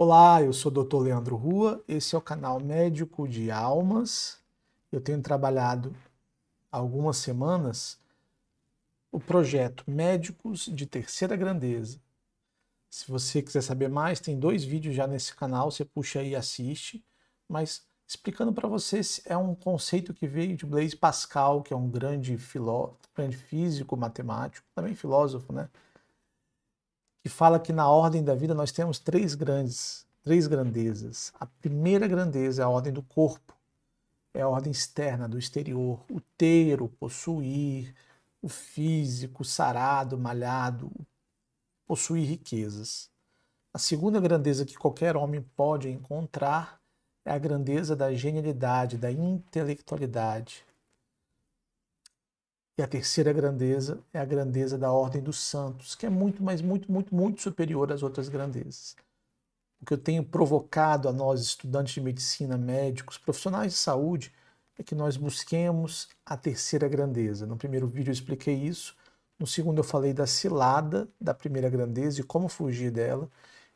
Olá, eu sou o Dr. Leandro Rua, esse é o canal Médico de Almas. Eu tenho trabalhado há algumas semanas o projeto Médicos de Terceira Grandeza. Se você quiser saber mais, tem 2 vídeos já nesse canal, você puxa aí e assiste. Mas explicando para vocês, é um conceito que veio de Blaise Pascal, que é um grande grande físico, matemático, também filósofo, né? Que fala que na ordem da vida nós temos três grandezas. A primeira grandeza é a ordem do corpo, é a ordem externa, do exterior, o ter, o possuir, o físico, sarado, malhado, possuir riquezas. A segunda grandeza que qualquer homem pode encontrar é a grandeza da genialidade, da intelectualidade. E a terceira grandeza é a grandeza da ordem dos santos, que é muito, mas muito, muito, muito superior às outras grandezas. O que eu tenho provocado a nós, estudantes de medicina, médicos, profissionais de saúde, é que nós busquemos a terceira grandeza. No primeiro vídeo eu expliquei isso, no segundo eu falei da cilada da primeira grandeza e como fugir dela,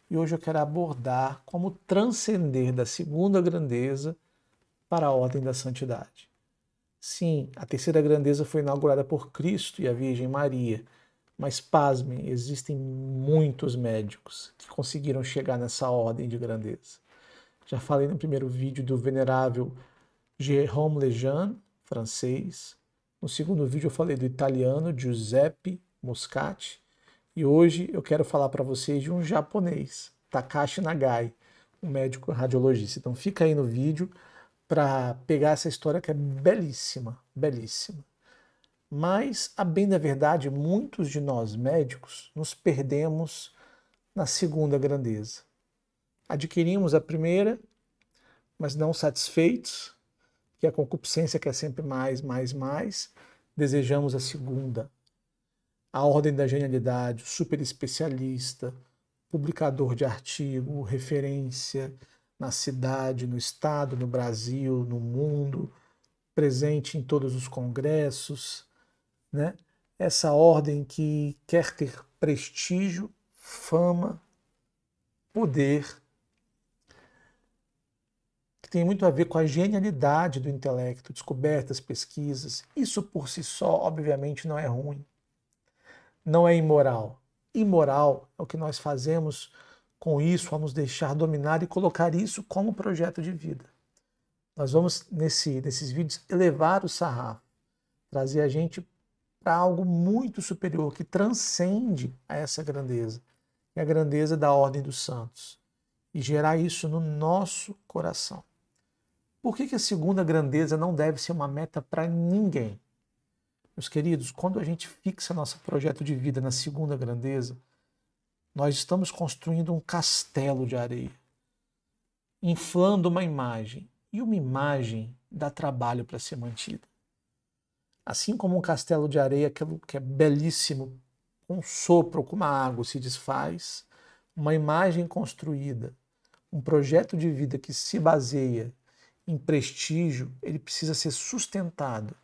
e hoje eu quero abordar como transcender da segunda grandeza para a ordem da santidade. Sim, a terceira grandeza foi inaugurada por Cristo e a Virgem Maria, mas pasmem, existem muitos médicos que conseguiram chegar nessa ordem de grandeza. Já falei no primeiro vídeo do venerável Jérôme Lejeune, francês. No segundo vídeo eu falei do italiano Giuseppe Moscati. E hoje eu quero falar para vocês de um japonês, Takashi Nagai, um médico radiologista. Então fica aí no vídeo para pegar essa história que é belíssima, belíssima. Mas, a bem da verdade, muitos de nós médicos nos perdemos na segunda grandeza. Adquirimos a primeira, mas não satisfeitos, que a concupiscência quer sempre mais, mais, mais, desejamos a segunda. A ordem da genialidade, o super especialista, publicador de artigo, referência na cidade, no estado, no Brasil, no mundo, presente em todos os congressos, né? Essa ordem que quer ter prestígio, fama, poder, que tem muito a ver com a genialidade do intelecto, descobertas, pesquisas. Isso por si só, obviamente, não é ruim, não é imoral. Imoral é o que nós fazemos com isso, ao nos deixar dominar e colocar isso como projeto de vida. Nós vamos, nesses vídeos, elevar o sarrafo, trazer a gente para algo muito superior, que transcende a essa grandeza, que é a grandeza da ordem dos santos, e gerar isso no nosso coração. Por que a segunda grandeza não deve ser uma meta para ninguém? Meus queridos, quando a gente fixa nosso projeto de vida na segunda grandeza, nós estamos construindo um castelo de areia, inflando uma imagem, e uma imagem dá trabalho para ser mantida. Assim como um castelo de areia, aquilo que é belíssimo, com um sopro, com uma água se desfaz, uma imagem construída, um projeto de vida que se baseia em prestígio, ele precisa ser sustentado.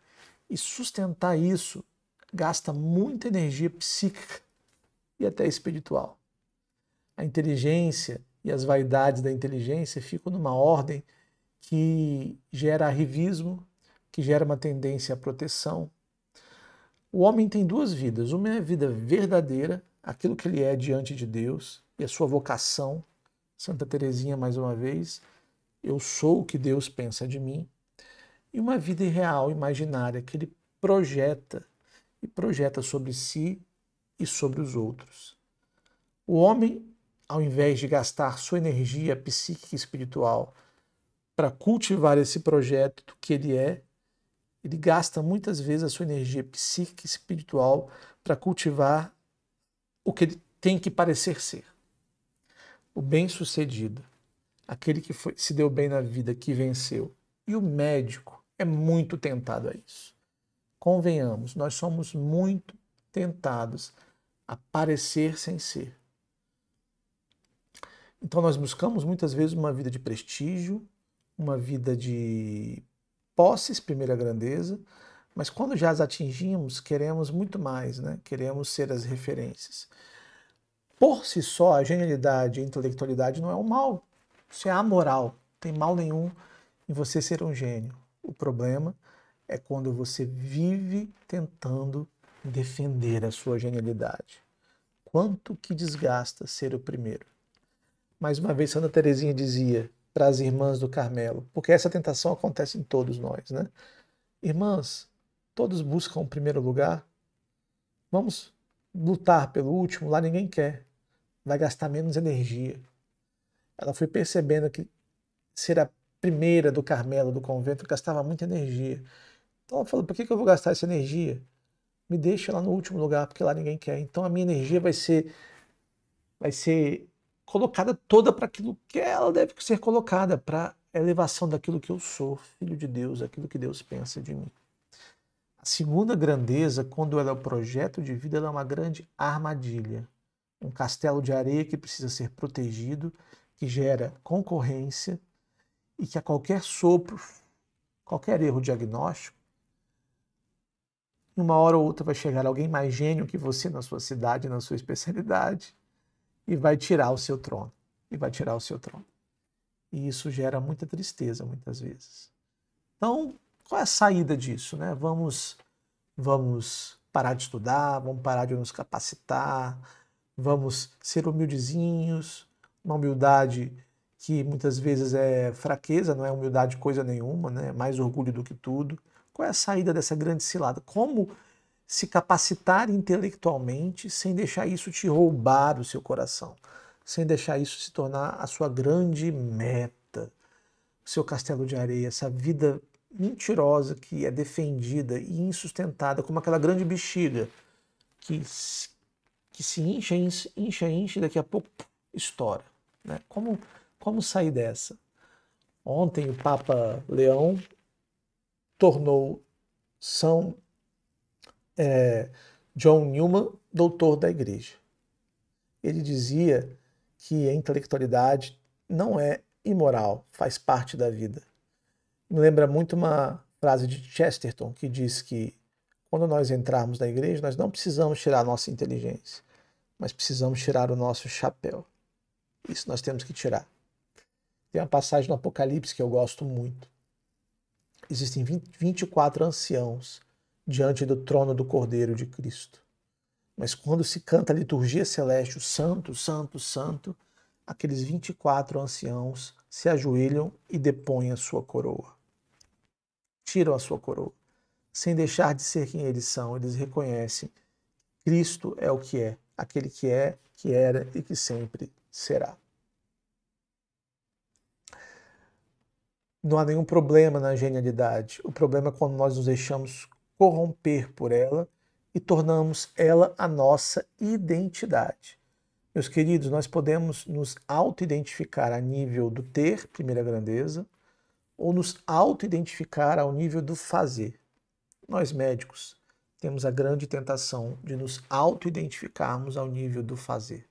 E sustentar isso gasta muita energia psíquica e até espiritual. A inteligência e as vaidades da inteligência ficam numa ordem que gera arrivismo, que gera uma tendência à proteção. O homem tem 2 vidas. Uma é a vida verdadeira, aquilo que ele é diante de Deus, e a sua vocação. Santa Teresinha, mais uma vez, eu sou o que Deus pensa de mim. E uma vida irreal, imaginária, que ele projeta, e projeta sobre si e sobre os outros. O homem, ao invés de gastar sua energia psíquica e espiritual para cultivar esse projeto que ele é, ele gasta muitas vezes a sua energia psíquica e espiritual para cultivar o que ele tem que parecer ser. O bem-sucedido, aquele que se deu bem na vida, que venceu. E o médico é muito tentado a isso. Convenhamos, nós somos muito tentados a parecer sem ser. Então nós buscamos muitas vezes uma vida de prestígio, uma vida de posses, primeira grandeza, mas quando já as atingimos, queremos muito mais, né? Queremos ser as referências. por si só, a genialidade e a intelectualidade não é um mal. Isso é amoral. Não tem mal nenhum em você ser um gênio. O problema é quando você vive tentando defender a sua genialidade. Quanto que desgasta ser o primeiro? Mais uma vez, Santa Teresinha dizia para as irmãs do Carmelo, porque essa tentação acontece em todos nós, né? Irmãs, todos buscam o primeiro lugar. Vamos lutar pelo último, lá ninguém quer. Vai gastar menos energia. Ela foi percebendo que ser a primeira do Carmelo, do convento, gastava muita energia. Então ela falou, por que eu vou gastar essa energia? Me deixa lá no último lugar, porque lá ninguém quer. Então a minha energia vai ser colocada toda para aquilo que ela deve ser colocada, para a elevação daquilo que eu sou, filho de Deus, aquilo que Deus pensa de mim. A segunda grandeza, quando ela é o projeto de vida, ela é uma grande armadilha. Um castelo de areia que precisa ser protegido, que gera concorrência e que a qualquer sopro, qualquer erro diagnóstico, uma hora ou outra vai chegar alguém mais gênio que você na sua cidade, na sua especialidade, e vai tirar o seu trono. E vai tirar o seu trono. E isso gera muita tristeza, muitas vezes. Então, qual é a saída disso, né? Vamos parar de estudar, vamos parar de nos capacitar, vamos ser humildezinhos, uma humildade que muitas vezes é fraqueza, não é humildade coisa nenhuma, né? É mais orgulho do que tudo. Qual é a saída dessa grande cilada? Como se capacitar intelectualmente sem deixar isso te roubar o seu coração, sem deixar isso se tornar a sua grande meta, o seu castelo de areia, essa vida mentirosa que é defendida e insustentada como aquela grande bexiga que se incha, e daqui a pouco estoura, né? Como sair dessa? Ontem o Papa Leão tornou São John Newman doutor da Igreja. Ele dizia que a intelectualidade não é imoral, faz parte da vida. Me lembra muito uma frase de Chesterton que diz que quando nós entrarmos na igreja, nós não precisamos tirar a nossa inteligência, mas precisamos tirar o nosso chapéu. Isso nós temos que tirar. Tem uma passagem no Apocalipse que eu gosto muito. Existem 24 anciãos diante do trono do Cordeiro de Cristo. Mas quando se canta a liturgia celeste, o Santo, Santo, Santo, aqueles 24 anciãos se ajoelham e depõem a sua coroa. Tiram a sua coroa. Sem deixar de ser quem eles são, eles reconhecem Cristo é o que é, aquele que é, que era e que sempre será. Não há nenhum problema na genialidade. O problema é quando nós nos deixamos corromper por ela e tornamos ela a nossa identidade. Meus queridos, nós podemos nos auto-identificar a nível do ter, primeira grandeza, ou nos auto-identificar ao nível do fazer. Nós médicos temos a grande tentação de nos auto-identificarmos ao nível do fazer.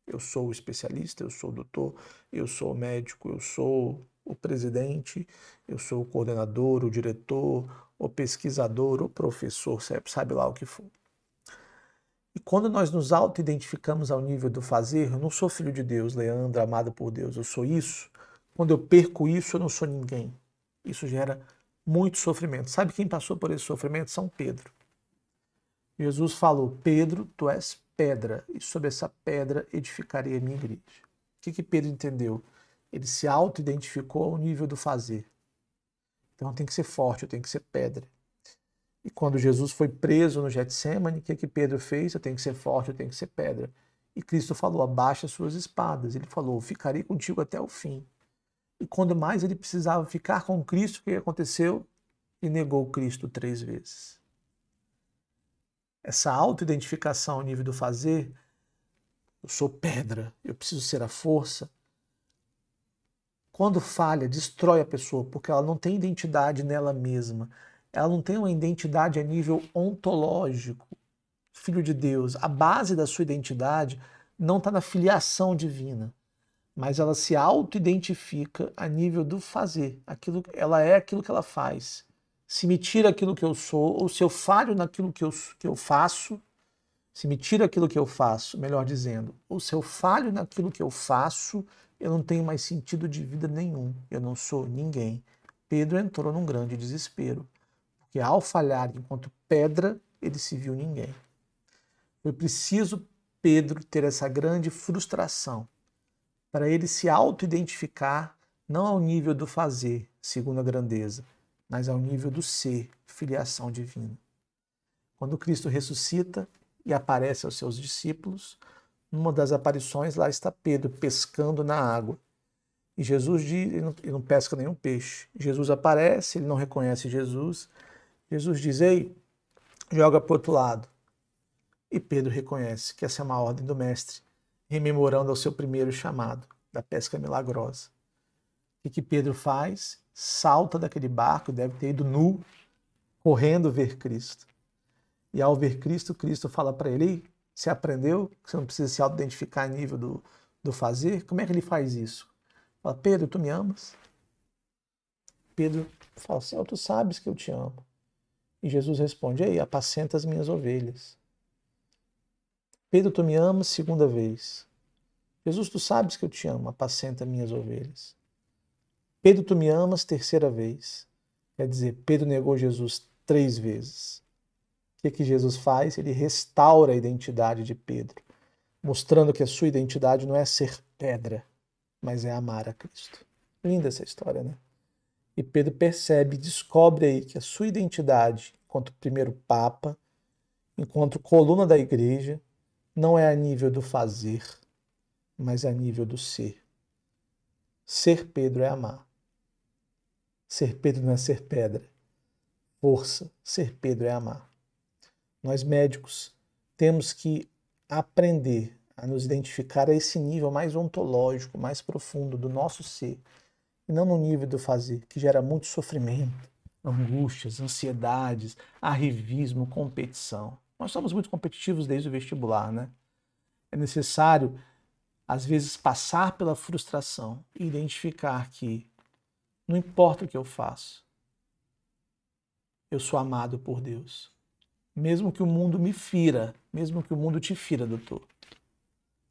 Eu sou o especialista, eu sou o doutor, eu sou o médico, eu sou o presidente, eu sou o coordenador, o diretor, o pesquisador, o professor, sabe lá o que for. E quando nós nos auto-identificamos ao nível do fazer, eu não sou filho de Deus, Leandro, amado por Deus, eu sou isso. Quando eu perco isso, eu não sou ninguém. Isso gera muito sofrimento. Sabe quem passou por esse sofrimento? São Pedro. Jesus falou, Pedro, tu és pedra, e sobre essa pedra edificarei a minha igreja. O que Pedro entendeu? Ele se auto-identificou ao nível do fazer. Então eu tenho que ser forte, eu tenho que ser pedra. E quando Jesus foi preso no Getsêmani, o que Pedro fez? Eu tenho que ser forte, eu tenho que ser pedra. E Cristo falou, abaixa as suas espadas. Ele falou, ficarei contigo até o fim. E quando mais ele precisava ficar com Cristo, o que aconteceu? Ele negou Cristo 3 vezes. Essa auto-identificação ao nível do fazer, eu sou pedra, eu preciso ser a força. Quando falha, destrói a pessoa, porque ela não tem identidade nela mesma. Ela não tem uma identidade a nível ontológico, filho de Deus. A base da sua identidade não está na filiação divina, mas ela se auto-identifica a nível do fazer. Ela é aquilo que ela faz. Se me tira aquilo que eu sou, ou se eu falho naquilo que eu faço, se me tira aquilo que eu faço, melhor dizendo, ou se eu falho naquilo que eu faço, eu não tenho mais sentido de vida nenhum, eu não sou ninguém. Pedro entrou num grande desespero, porque ao falhar enquanto pedra, ele se viu ninguém. Foi preciso Pedro ter essa grande frustração, para ele se auto-identificar não ao nível do fazer, segundo a grandeza, mas ao nível do ser, filiação divina. Quando Cristo ressuscita e aparece aos seus discípulos, numa das aparições lá está Pedro pescando na água. E Jesus diz, ele não pesca nenhum peixe. Jesus aparece, ele não reconhece Jesus. Jesus diz, ei, joga para o outro lado. E Pedro reconhece que essa é uma ordem do mestre, rememorando ao seu primeiro chamado, da pesca milagrosa. O que Pedro faz? Salta daquele barco, deve ter ido nu, correndo ver Cristo. E ao ver Cristo, Cristo fala para ele, você aprendeu que você não precisa se auto-identificar a nível do fazer? Como é que ele faz isso? Fala, Pedro, tu me amas? Pedro fala, Senhor, tu sabes que eu te amo. E Jesus responde, ei, apacenta as minhas ovelhas. Pedro, tu me amas? Segunda vez. Jesus, tu sabes que eu te amo, apacenta minhas ovelhas. Pedro, tu me amas? Terceira vez. Quer dizer, Pedro negou Jesus 3 vezes. O que Jesus faz? Ele restaura a identidade de Pedro, mostrando que a sua identidade não é ser pedra, mas é amar a Cristo. Linda essa história, né? E Pedro percebe, descobre aí que a sua identidade, enquanto primeiro Papa, enquanto coluna da igreja, não é a nível do fazer, mas a nível do ser. Ser Pedro é amar. Ser Pedro não é ser pedra. Força. Ser Pedro é amar. Nós médicos temos que aprender a nos identificar a esse nível mais ontológico, mais profundo do nosso ser, e não no nível do fazer, que gera muito sofrimento, angústias, ansiedades, arrivismo, competição. Nós somos muito competitivos desde o vestibular, né? É necessário, às vezes, passar pela frustração e identificar que não importa o que eu faço, eu sou amado por Deus. Mesmo que o mundo me fira, mesmo que o mundo te fira, doutor.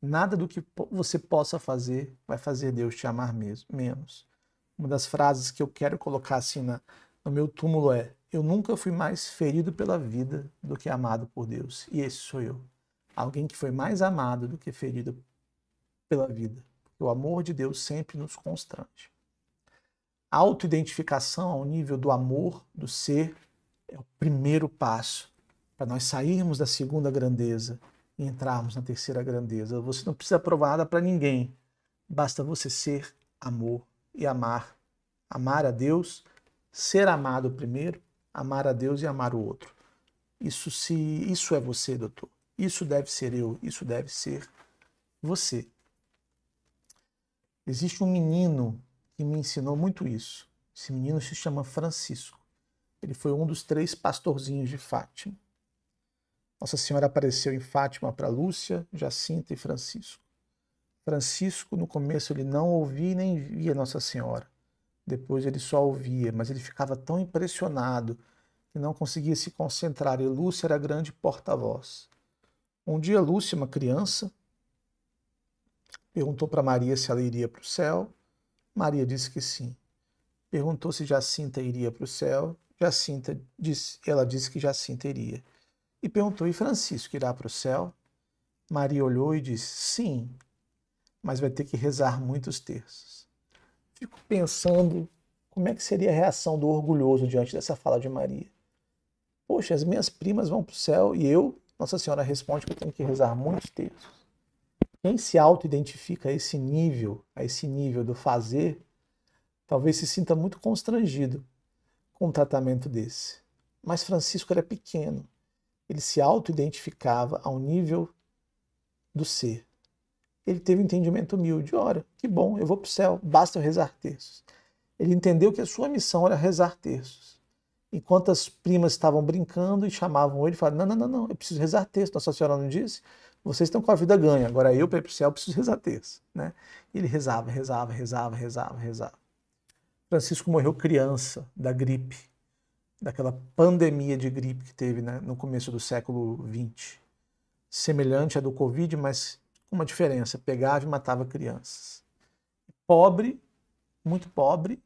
Nada do que você possa fazer vai fazer Deus te amar menos. Uma das frases que eu quero colocar assim no meu túmulo é: eu nunca fui mais ferido pela vida do que amado por Deus. E esse sou eu. Alguém que foi mais amado do que ferido pela vida. O amor de Deus sempre nos constrange. A autoidentificação ao nível do amor, do ser, é o primeiro passo para nós sairmos da segunda grandeza e entrarmos na terceira grandeza. Você não precisa provar nada para ninguém. Basta você ser amor e amar. Amar a Deus, ser amado primeiro, amar a Deus e amar o outro. Isso é você, doutor. Isso deve ser eu, isso deve ser você. Existe um menino que me ensinou muito isso. Esse menino se chama Francisco. Ele foi um dos 3 pastorzinhos de Fátima. Nossa Senhora apareceu em Fátima para Lúcia, Jacinta e Francisco. Francisco, no começo, ele não ouvia nem via Nossa Senhora. Depois ele só ouvia, mas ele ficava tão impressionado que não conseguia se concentrar. E Lúcia era a grande porta-voz. Um dia, Lúcia, uma criança, perguntou para Maria se ela iria para o céu. Maria disse que sim. Perguntou se Jacinta iria para o céu. Ela disse que Jacinta iria. E perguntou, e Francisco irá para o céu? Maria olhou e disse, sim, mas vai ter que rezar muitos terços. Fico pensando como é que seria a reação do orgulhoso diante dessa fala de Maria. Poxa, as minhas primas vão para o céu e eu, Nossa Senhora responde que eu tenho que rezar muitos terços. Quem se auto-identifica a esse nível do fazer, talvez se sinta muito constrangido com um tratamento desse. Mas Francisco era pequeno. Ele se auto-identificava ao nível do ser. Ele teve um entendimento humilde. Ora, que bom, eu vou para o céu, basta eu rezar terços. Ele entendeu que a sua missão era rezar terços. Enquanto as primas estavam brincando e chamavam ele, falaram, não, eu preciso rezar terços. Nossa Senhora não disse? Vocês estão com a vida ganha, agora eu, para ir para o céu, preciso rezar terços. Né? E ele rezava. Francisco morreu criança da gripe, daquela pandemia de gripe que teve, né, no começo do século XX. semelhante à do Covid, mas com uma diferença: pegava e matava crianças. Pobre, muito pobre,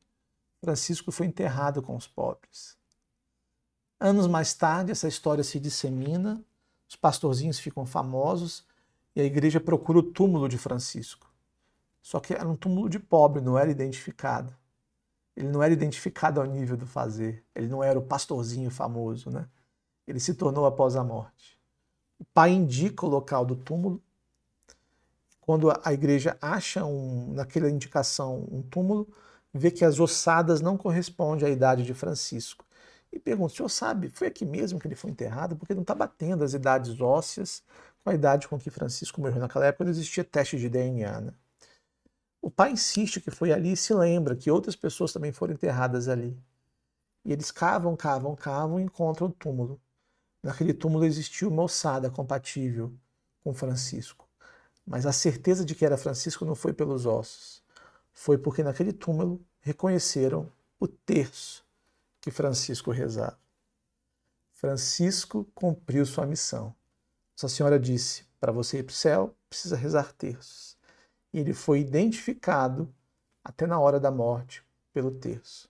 Francisco foi enterrado com os pobres. Anos mais tarde, essa história se dissemina, os pastorzinhos ficam famosos e a igreja procura o túmulo de Francisco. Só que era um túmulo de pobre, não era identificado. Ele não era identificado ao nível do fazer. Ele não era o pastorzinho famoso, né? Ele se tornou após a morte. O pai indica o local do túmulo. Quando a igreja acha naquela indicação um túmulo, vê que as ossadas não correspondem à idade de Francisco. E pergunta: o senhor sabe, foi aqui mesmo que ele foi enterrado? Porque não está batendo as idades ósseas com a idade com que Francisco morreu. Naquela época não existia teste de DNA, né? O pai insiste que foi ali e se lembra que outras pessoas também foram enterradas ali. E eles cavam e encontram o túmulo. Naquele túmulo existiu uma ossada compatível com Francisco. Mas a certeza de que era Francisco não foi pelos ossos. Foi porque naquele túmulo reconheceram o terço que Francisco rezava. Francisco cumpriu sua missão. Nossa Senhora disse: para você ir para o céu, precisa rezar terços. E ele foi identificado, até na hora da morte, pelo terço.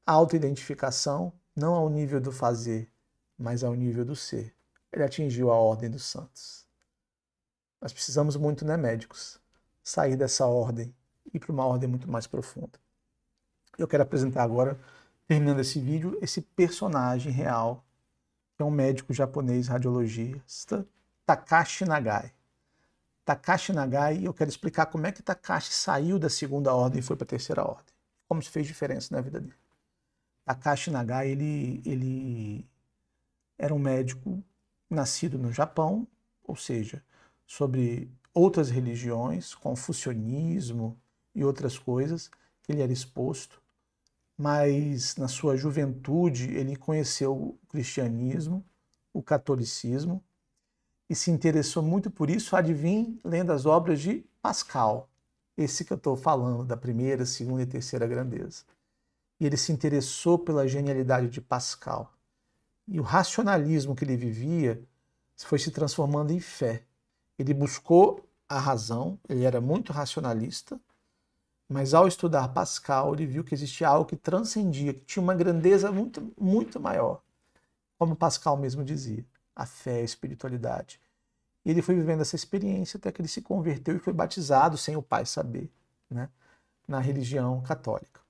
A autoidentificação não ao nível do fazer, mas ao nível do ser. Ele atingiu a ordem dos santos. Nós precisamos muito, né, médicos, sair dessa ordem e ir para uma ordem muito mais profunda. Eu quero apresentar agora, terminando esse vídeo, esse personagem real, que é um médico japonês radiologista, Takashi Nagai. Takashi Nagai, eu quero explicar como é que Takashi saiu da segunda ordem e foi para a terceira ordem. Como isso fez diferença na vida dele. Takashi Nagai, ele era um médico nascido no Japão, ou seja, sobre outras religiões, confucionismo e outras coisas, que ele era exposto, mas na sua juventude ele conheceu o cristianismo, o catolicismo, e se interessou muito por isso, adivinhe, lendo as obras de Pascal, esse que eu estou falando, da primeira, segunda e terceira grandeza. E ele se interessou pela genialidade de Pascal. E o racionalismo que ele vivia foi se transformando em fé. Ele buscou a razão, ele era muito racionalista, mas ao estudar Pascal, ele viu que existia algo que transcendia, que tinha uma grandeza muito, muito maior. Como Pascal mesmo dizia, a fé, a espiritualidade. E ele foi vivendo essa experiência até que ele se converteu e foi batizado, sem o pai saber, né, na religião católica.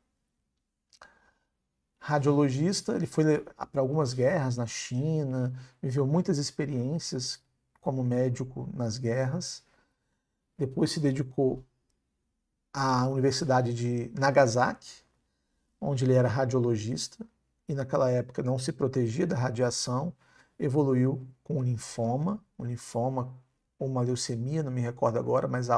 Radiologista, ele foi para algumas guerras na China, viveu muitas experiências como médico nas guerras. Depois se dedicou à Universidade de Nagasaki, onde ele era radiologista, e naquela época não se protegia da radiação, evoluiu com um linfoma ou uma leucemia, não me recordo agora, mas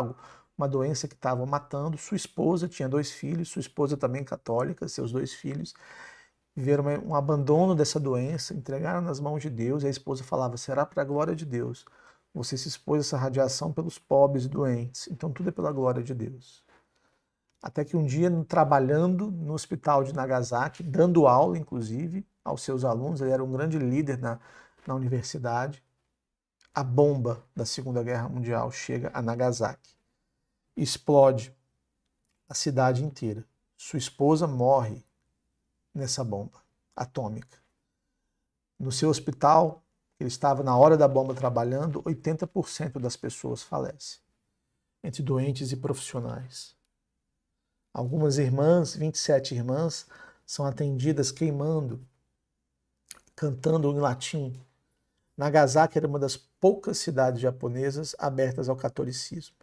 uma doença que estava matando. Sua esposa tinha 2 filhos, sua esposa também católica, seus 2 filhos, viveram um abandono dessa doença, entregaram nas mãos de Deus, e a esposa falava: será para a glória de Deus. Você se expôs a essa radiação pelos pobres e doentes, então tudo é pela glória de Deus. Até que um dia, trabalhando no hospital de Nagasaki, dando aula, inclusive, aos seus alunos, ele era um grande líder na universidade, a bomba da Segunda Guerra Mundial chega a Nagasaki. Explode a cidade inteira. Sua esposa morre nessa bomba atômica. No seu hospital, ele estava na hora da bomba trabalhando, 80% das pessoas falecem, entre doentes e profissionais. Algumas irmãs, 27 irmãs, são atendidas queimando, cantando em latim. Nagasaki era uma das poucas cidades japonesas abertas ao catolicismo.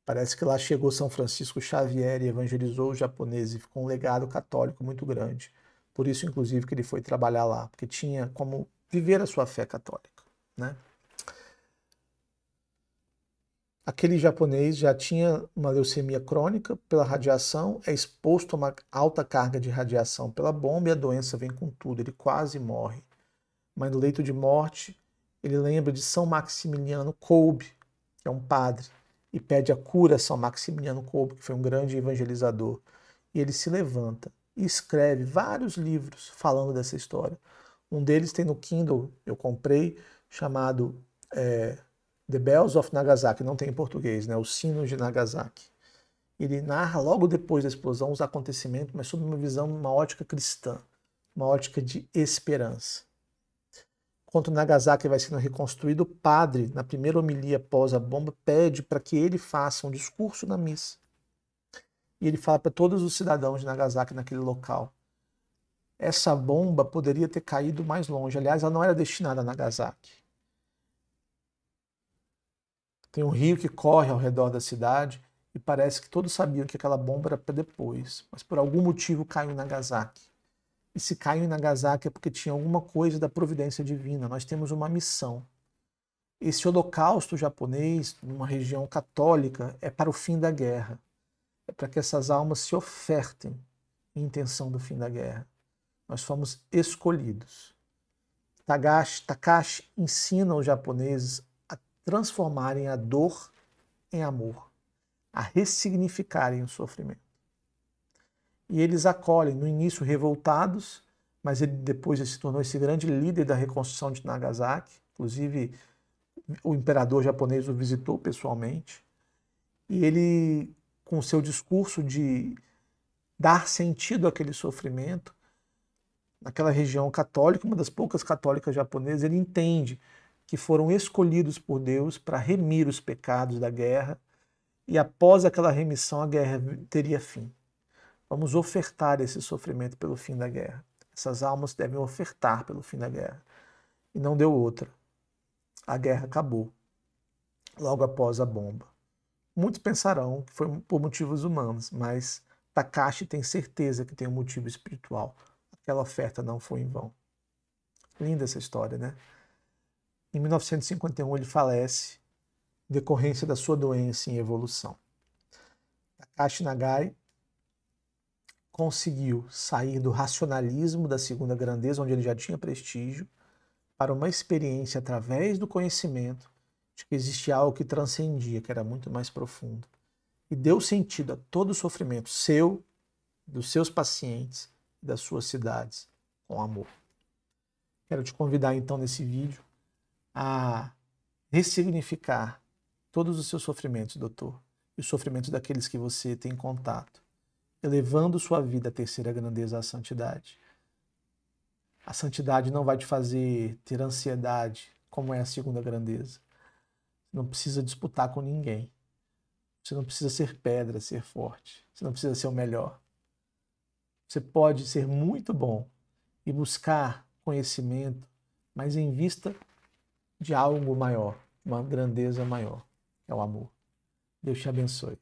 Parece que lá chegou São Francisco Xavier e evangelizou os japoneses e ficou um legado católico muito grande. Por isso, inclusive, que ele foi trabalhar lá, porque tinha como viver a sua fé católica, né? Aquele japonês já tinha uma leucemia crônica pela radiação, é exposto a uma alta carga de radiação pela bomba e a doença vem com tudo, ele quase morre. Mas no leito de morte, ele lembra de São Maximiliano Kolbe, que é um padre, e pede a cura a São Maximiliano Kolbe, que foi um grande evangelizador. E ele se levanta e escreve vários livros falando dessa história. Um deles tem no Kindle, eu comprei, chamado The Bells of Nagasaki, não tem em português, né? Os Sinos de Nagasaki. Ele narra logo depois da explosão os acontecimentos, mas sob uma visão, uma ótica cristã, uma ótica de esperança. Enquanto Nagasaki vai sendo reconstruído, o padre, na primeira homilia após a bomba, pede para que ele faça um discurso na missa. E ele fala para todos os cidadãos de Nagasaki naquele local. Essa bomba poderia ter caído mais longe. Aliás, ela não era destinada a Nagasaki. Tem um rio que corre ao redor da cidade e parece que todos sabiam que aquela bomba era para depois. Mas por algum motivo caiu em Nagasaki. E se caiu em Nagasaki é porque tinha alguma coisa da providência divina. Nós temos uma missão. Esse holocausto japonês, numa região católica, é para o fim da guerra. É para que essas almas se ofertem em intenção do fim da guerra. Nós fomos escolhidos. Takashi ensina os japoneses a transformarem a dor em amor, a ressignificarem o sofrimento. E eles acolhem, no início revoltados, mas ele depois se tornou esse grande líder da reconstrução de Nagasaki. Inclusive, o imperador japonês o visitou pessoalmente. E ele, com o seu discurso de dar sentido àquele sofrimento, naquela região católica, uma das poucas católicas japonesas, ele entende que foram escolhidos por Deus para remir os pecados da guerra, e após aquela remissão a guerra teria fim. Vamos ofertar esse sofrimento pelo fim da guerra. Essas almas devem ofertar pelo fim da guerra. E não deu outra. A guerra acabou logo após a bomba. Muitos pensarão que foi por motivos humanos, mas Takashi tem certeza que tem um motivo espiritual. Aquela oferta não foi em vão. Linda essa história, né? Em 1951 ele falece em decorrência da sua doença em evolução. Takashi Nagai conseguiu sair do racionalismo da segunda grandeza, onde ele já tinha prestígio, para uma experiência através do conhecimento de que existia algo que transcendia, que era muito mais profundo. E deu sentido a todo o sofrimento seu, dos seus pacientes, das suas cidades, com amor. Quero te convidar então nesse vídeo a ressignificar todos os seus sofrimentos, doutor, e os sofrimentos daqueles que você tem contato, elevando sua vida à terceira grandeza, à santidade. A santidade não vai te fazer ter ansiedade, como é a segunda grandeza. Você não precisa disputar com ninguém. Você não precisa ser pedra, ser forte. Você não precisa ser o melhor. Você pode ser muito bom e buscar conhecimento, mas em vista de algo maior, uma grandeza maior, que é o amor. Deus te abençoe.